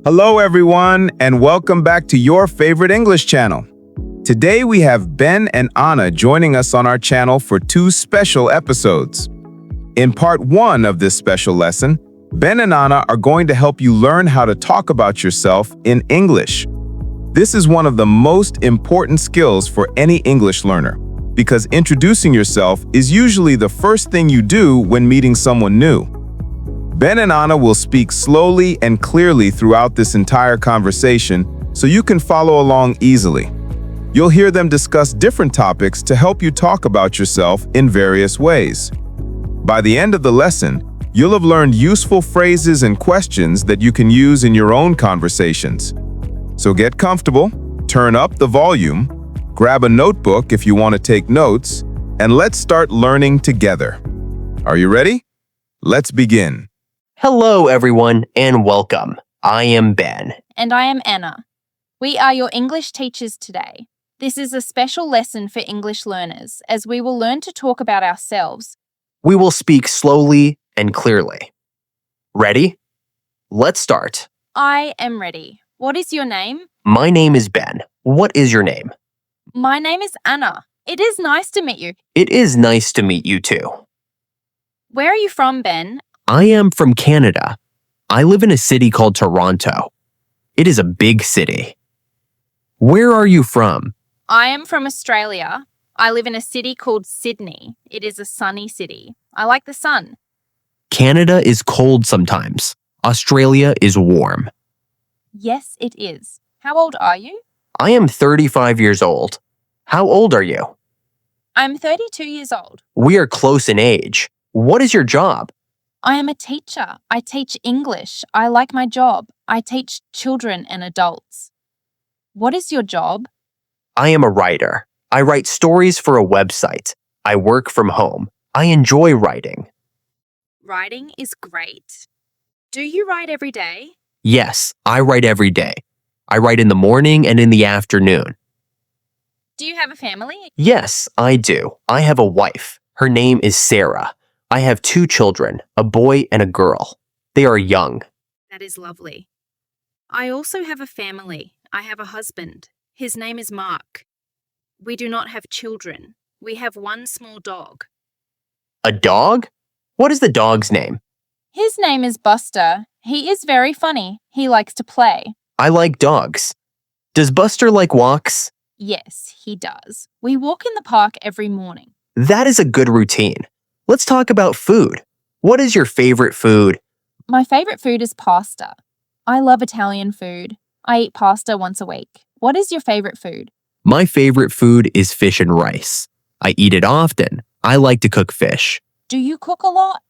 Hello, everyone, and welcome back to your favorite English channel. Today, we have Ben and Anna joining us on our channel for two special episodes. In part one of this special lesson, Ben and Anna are going to help you learn how to talk about yourself in English. This is one of the most important skills for any English learner, because introducing yourself is usually the first thing you do when meeting someone new. Ben and Anna will speak slowly and clearly throughout this entire conversation so you can follow along easily. You'll hear them discuss different topics to help you talk about yourself in various ways. By the end of the lesson, you'll have learned useful phrases and questions that you can use in your own conversations. So get comfortable, turn up the volume, grab a notebook if you want to take notes, and let's start learning together. Are you ready? Let's begin. Hello, everyone, and welcome. I am Ben. And I am Anna. We are your English teachers today. This is a special lesson for English learners, as we will learn to talk about ourselves. We will speak slowly and clearly. Ready? Let's start. I am ready. What is your name? My name is Ben. What is your name? My name is Anna. It is nice to meet you. It is nice to meet you too. Where are you from, Ben? I am from Canada. I live in a city called Toronto. It is a big city. Where are you from? I am from Australia. I live in a city called Sydney. It is a sunny city. I like the sun. Canada is cold sometimes. Australia is warm. Yes, it is. How old are you? I am 35 years old. How old are you? I'm 32 years old. We are close in age. What is your job? I am a teacher. I teach English. I like my job. I teach children and adults. What is your job? I am a writer. I write stories for a website. I work from home. I enjoy writing. Writing is great. Do you write every day? Yes, I write every day. I write in the morning and in the afternoon. Do you have a family? Yes, I do. I have a wife. Her name is Sarah. I have two children, a boy and a girl. They are young. That is lovely. I also have a family. I have a husband. His name is Mark. We do not have children. We have one small dog. A dog? What is the dog's name? His name is Buster. He is very funny. He likes to play. I like dogs. Does Buster like walks? Yes, he does. We walk in the park every morning. That is a good routine. Let's talk about food. What is your favorite food? My favorite food is pasta. I love Italian food. I eat pasta once a week. What is your favorite food? My favorite food is fish and rice. I eat it often. I like to cook fish. Do you cook a lot?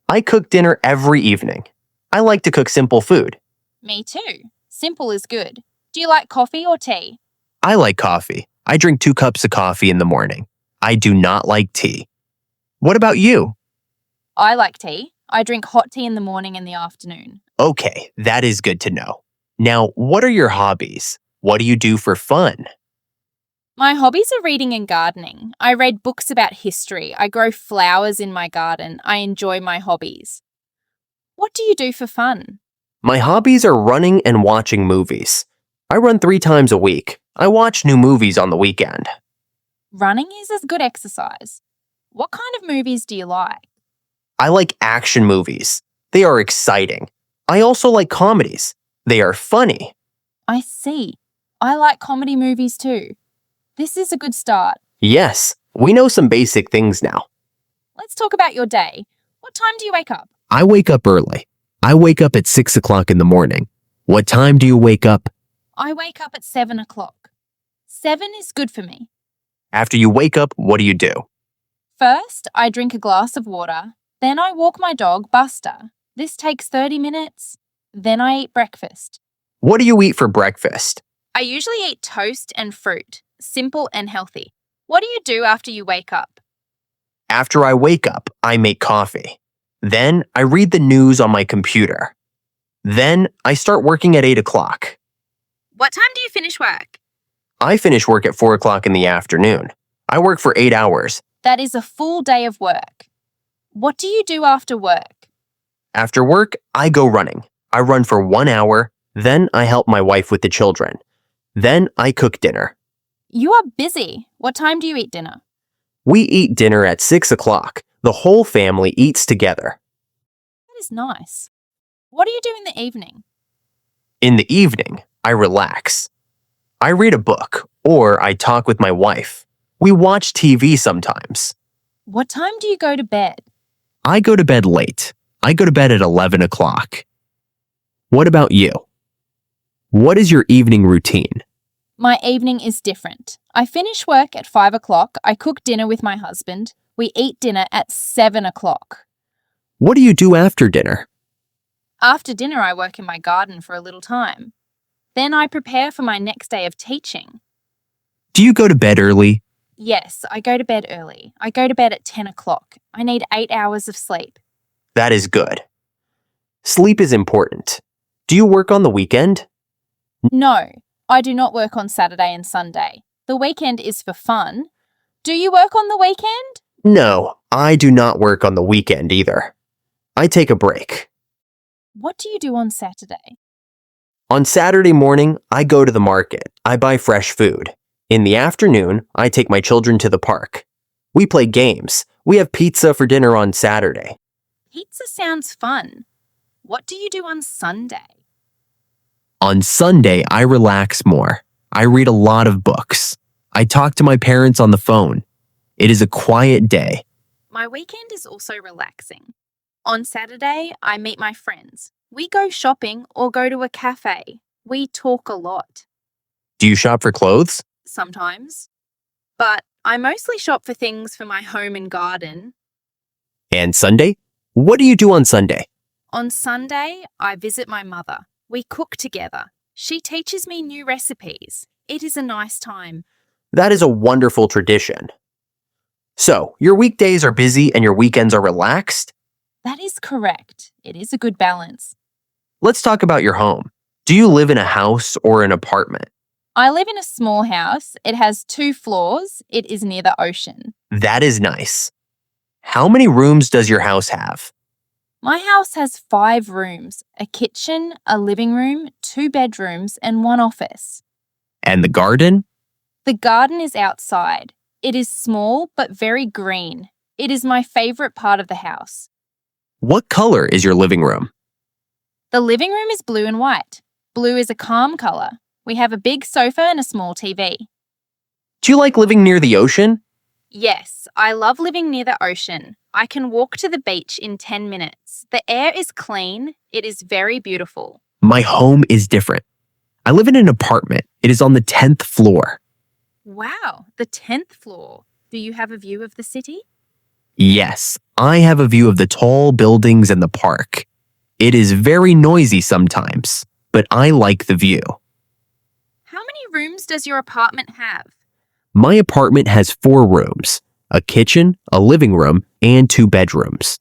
I cook dinner every evening. I like to cook simple food. Me too. Simple is good. Do you like coffee or tea? I like coffee. I drink 2 cups of coffee in the morning. I do not like tea. What about you? I like tea. I drink hot tea in the morning and the afternoon. Okay, that is good to know. Now, what are your hobbies? What do you do for fun? My hobbies are reading and gardening. I read books about history. I grow flowers in my garden. I enjoy my hobbies. What do you do for fun? My hobbies are running and watching movies. I run 3 times a week. I watch new movies on the weekend. Running is a good exercise. What kind of movies do you like? I like action movies. They are exciting. I also like comedies. They are funny. I see. I like comedy movies too. This is a good start. Yes, we know some basic things now. Let's talk about your day. What time do you wake up? I wake up early. I wake up at 6 o'clock in the morning. What time do you wake up? I wake up at 7 o'clock. 7 is good for me. After you wake up, what do you do? First, I drink a glass of water. Then I walk my dog, Buster. This takes 30 minutes. Then I eat breakfast. What do you eat for breakfast? I usually eat toast and fruit, simple and healthy. What do you do after you wake up? After I wake up, I make coffee. Then I read the news on my computer. Then I start working at 8 o'clock. What time do you finish work? I finish work at 4 o'clock in the afternoon. I work for 8 hours. That is a full day of work. What do you do after work? After work, I go running. I run for 1 hour, Then I help my wife with the children. Then I cook dinner. You are busy. What time do you eat dinner? We eat dinner at 6 o'clock. The whole family eats together. That is nice. What do you do in the evening? In the evening, I relax. I read a book or I talk with my wife. We watch TV sometimes. What time do you go to bed? I go to bed late. I go to bed at 11 o'clock. What about you? What is your evening routine? My evening is different. I finish work at 5 o'clock. I cook dinner with my husband. We eat dinner at 7 o'clock. What do you do after dinner? After dinner, I work in my garden for a little time. Then I prepare for my next day of teaching. Do you go to bed early? Yes, I go to bed early. I go to bed at 10 o'clock. I need 8 hours of sleep. That is good. Sleep is important. Do you work on the weekend? No, I do not work on Saturday and Sunday. The weekend is for fun. Do you work on the weekend? No, I do not work on the weekend either. I take a break. What do you do on Saturday? On Saturday morning, I go to the market. I buy fresh food. In the afternoon, I take my children to the park. We play games. We have pizza for dinner on Saturday. Pizza sounds fun. What do you do on Sunday? On Sunday, I relax more. I read a lot of books. I talk to my parents on the phone. It is a quiet day. My weekend is also relaxing. On Saturday, I meet my friends. We go shopping or go to a cafe. We talk a lot. Do you shop for clothes? Sometimes. But I mostly shop for things for my home and garden. And Sunday? What do you do on Sunday? On Sunday, I visit my mother. We cook together. She teaches me new recipes. It is a nice time. That is a wonderful tradition. So, your weekdays are busy and your weekends are relaxed? That is correct. It is a good balance. Let's talk about your home. Do you live in a house or an apartment? I live in a small house. It has 2 floors. It is near the ocean. That is nice. How many rooms does your house have? My house has 5 rooms, a kitchen, a living room, 2 bedrooms, and 1 office. And the garden? The garden is outside. It is small but very green. It is my favorite part of the house. What color is your living room? The living room is blue and white. Blue is a calm color. We have a big sofa and a small TV. Do you like living near the ocean? Yes, I love living near the ocean. I can walk to the beach in 10 minutes. The air is clean. It is very beautiful. My home is different. I live in an apartment. It is on the 10th floor. Wow, the 10th floor. Do you have a view of the city? Yes, I have a view of the tall buildings and the park. It is very noisy sometimes, but I like the view. How many rooms does your apartment have? My apartment has 4 rooms, a kitchen, a living room, and 2 bedrooms.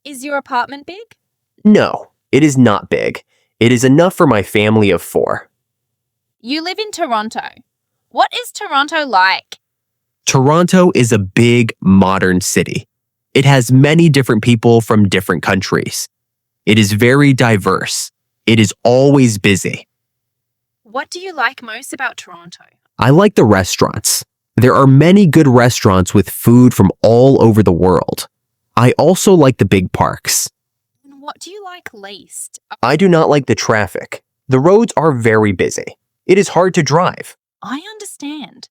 Is your apartment big? No, it is not big. It is enough for my family of 4. You live in Toronto. What is Toronto like? Toronto is a big, modern city. It has many different people from different countries. It is very diverse. It is always busy. What do you like most about Toronto? I like the restaurants. There are many good restaurants with food from all over the world. I also like the big parks. And what do you like least? I do not like the traffic. The roads are very busy. It is hard to drive. I understand.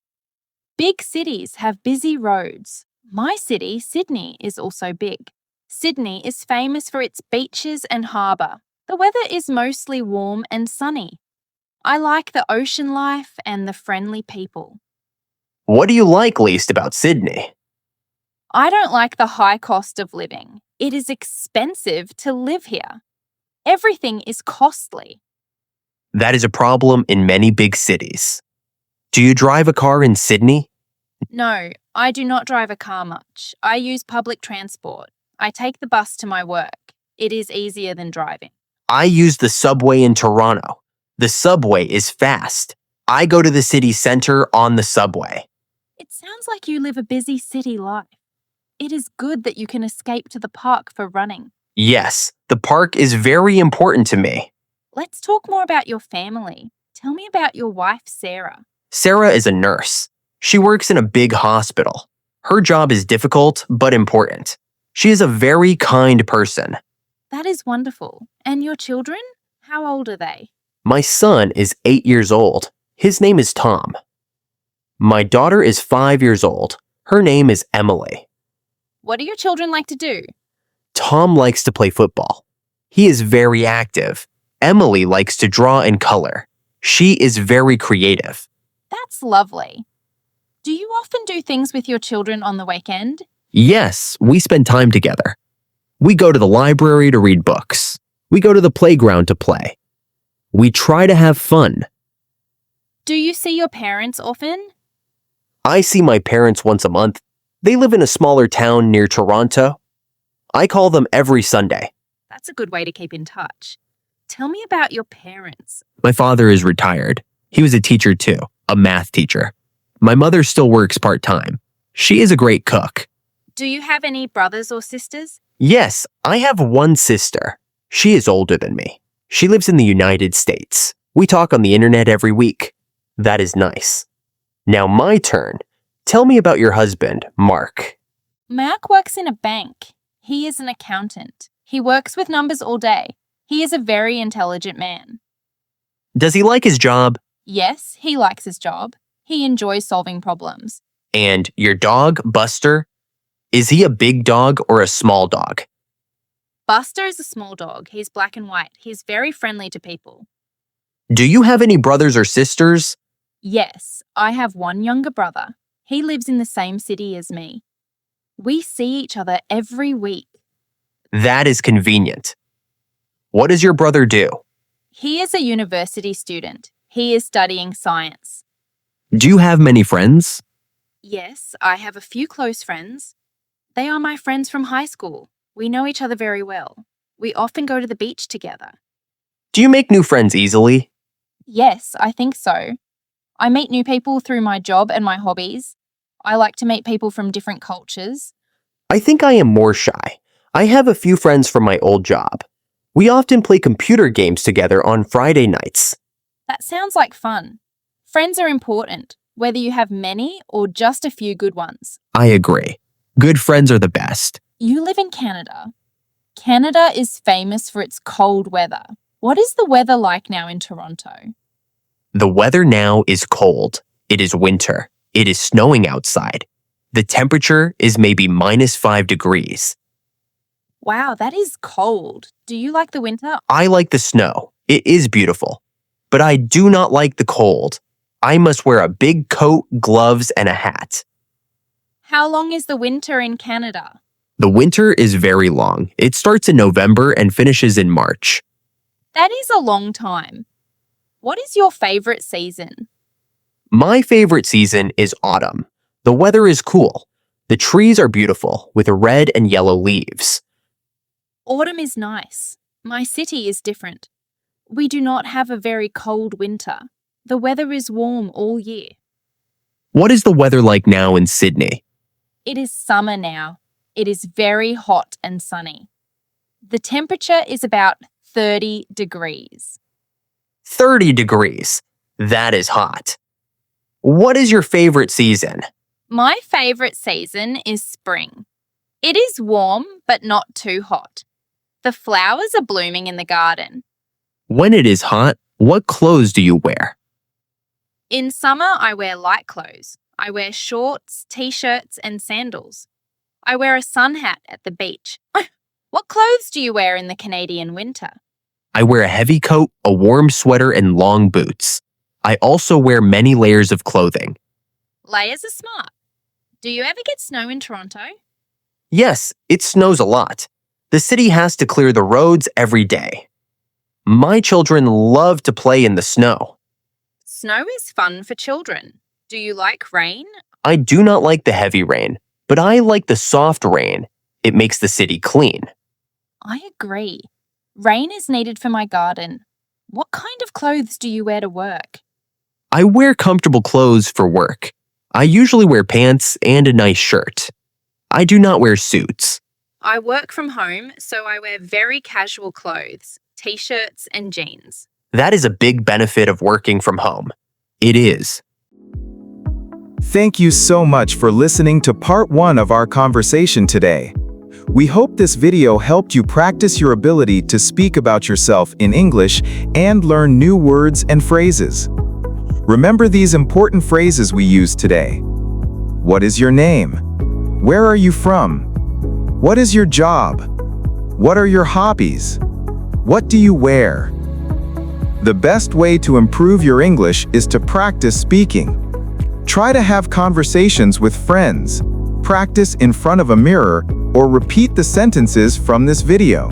Big cities have busy roads. My city, Sydney, is also big. Sydney is famous for its beaches and harbour. The weather is mostly warm and sunny. I like the ocean life and the friendly people. What do you like least about Sydney? I don't like the high cost of living. It is expensive to live here. Everything is costly. That is a problem in many big cities. Do you drive a car in Sydney? No, I do not drive a car much. I use public transport. I take the bus to my work. It is easier than driving. I use the subway in Toronto. The subway is fast. I go to the city center on the subway. It sounds like you live a busy city life. It is good that you can escape to the park for running. Yes, the park is very important to me. Let's talk more about your family. Tell me about your wife, Sarah. Sarah is a nurse. She works in a big hospital. Her job is difficult but important. She is a very kind person. That is wonderful. And your children? How old are they? My son is 8 years old. His name is Tom. My daughter is 5 years old. Her name is Emily. What do your children like to do? Tom likes to play football. He is very active. Emily likes to draw and color. She is very creative. That's lovely. Do you often do things with your children on the weekend? Yes, we spend time together. We go to the library to read books. We go to the playground to play. We try to have fun. Do you see your parents often? I see my parents once a month. They live in a smaller town near Toronto. I call them every Sunday. That's a good way to keep in touch. Tell me about your parents. My father is retired. He was a teacher too, a math teacher. My mother still works part-time. She is a great cook. Do you have any brothers or sisters? Yes, I have one sister. She is older than me. She lives in the United States. We talk on the internet every week. That is nice. Now my turn. Tell me about your husband, Mark. Mark works in a bank. He is an accountant. He works with numbers all day. He is a very intelligent man. Does he like his job? Yes, he likes his job. He enjoys solving problems. And your dog, Buster? Is he a big dog or a small dog? Buster is a small dog. He's black and white. He's very friendly to people. Do you have any brothers or sisters? Yes, I have one younger brother. He lives in the same city as me. We see each other every week. That is convenient. What does your brother do? He is a university student. He is studying science. Do you have many friends? Yes, I have a few close friends. They are my friends from high school. We know each other very well. We often go to the beach together. Do you make new friends easily? Yes, I think so. I meet new people through my job and my hobbies. I like to meet people from different cultures. I think I am more shy. I have a few friends from my old job. We often play computer games together on Friday nights. That sounds like fun. Friends are important, whether you have many or just a few good ones. I agree. Good friends are the best. You live in Canada. Canada is famous for its cold weather. What is the weather like now in Toronto? The weather now is cold. It is winter. It is snowing outside. The temperature is maybe -5 degrees. Wow, that is cold. Do you like the winter? I like the snow. It is beautiful. But I do not like the cold. I must wear a big coat, gloves, and a hat. How long is the winter in Canada? The winter is very long. It starts in November and finishes in March. That is a long time. What is your favorite season? My favorite season is autumn. The weather is cool. The trees are beautiful with red and yellow leaves. Autumn is nice. My city is different. We do not have a very cold winter. The weather is warm all year. What is the weather like now in Sydney? It is summer now. It is very hot and sunny. The temperature is about 30 degrees. 30 degrees. That is hot. What is your favorite season? My favorite season is spring. It is warm but not too hot. The flowers are blooming in the garden. When it is hot, what clothes do you wear? In summer, I wear light clothes. I wear shorts, t-shirts, and sandals. I wear a sun hat at the beach. What clothes do you wear in the Canadian winter? I wear a heavy coat, a warm sweater, and long boots. I also wear many layers of clothing. Layers are smart. Do you ever get snow in Toronto? Yes, it snows a lot. The city has to clear the roads every day. My children love to play in the snow. Snow is fun for children. Do you like rain? I do not like the heavy rain, but I like the soft rain. It makes the city clean. I agree. Rain is needed for my garden. What kind of clothes do you wear to work? I wear comfortable clothes for work. I usually wear pants and a nice shirt. I do not wear suits. I work from home, so I wear very casual clothes. t-shirts, and jeans. That is a big benefit of working from home. It is. Thank you so much for listening to part 1 of our conversation today. We hope this video helped you practice your ability to speak about yourself in English and learn new words and phrases. Remember these important phrases we used today. What is your name? Where are you from? What is your job? What are your hobbies? What do you wear? The best way to improve your English is to practice speaking. Try to have conversations with friends, practice in front of a mirror, or repeat the sentences from this video.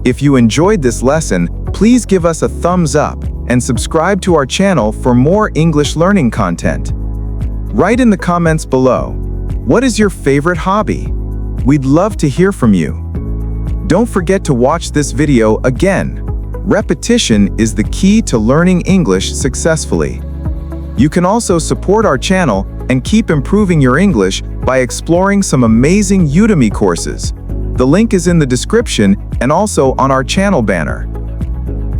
If you enjoyed this lesson, please give us a thumbs up and subscribe to our channel for more English learning content. Write in the comments below, what is your favorite hobby? We'd love to hear from you. Don't forget to watch this video again. Repetition is the key to learning English successfully. You can also support our channel and keep improving your English by exploring some amazing Udemy courses. The link is in the description and also on our channel banner.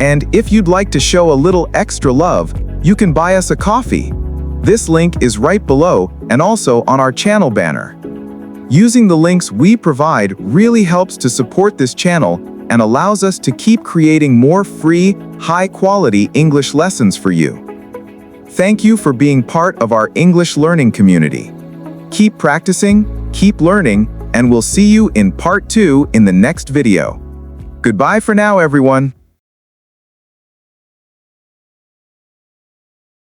And if you'd like to show a little extra love, you can buy us a coffee. This link is right below and also on our channel banner. Using the links we provide really helps to support this channel and allows us to keep creating more free, high-quality English lessons for you. Thank you for being part of our English learning community. Keep practicing, keep learning, and we'll see you in part 2 in the next video. Goodbye for now, everyone.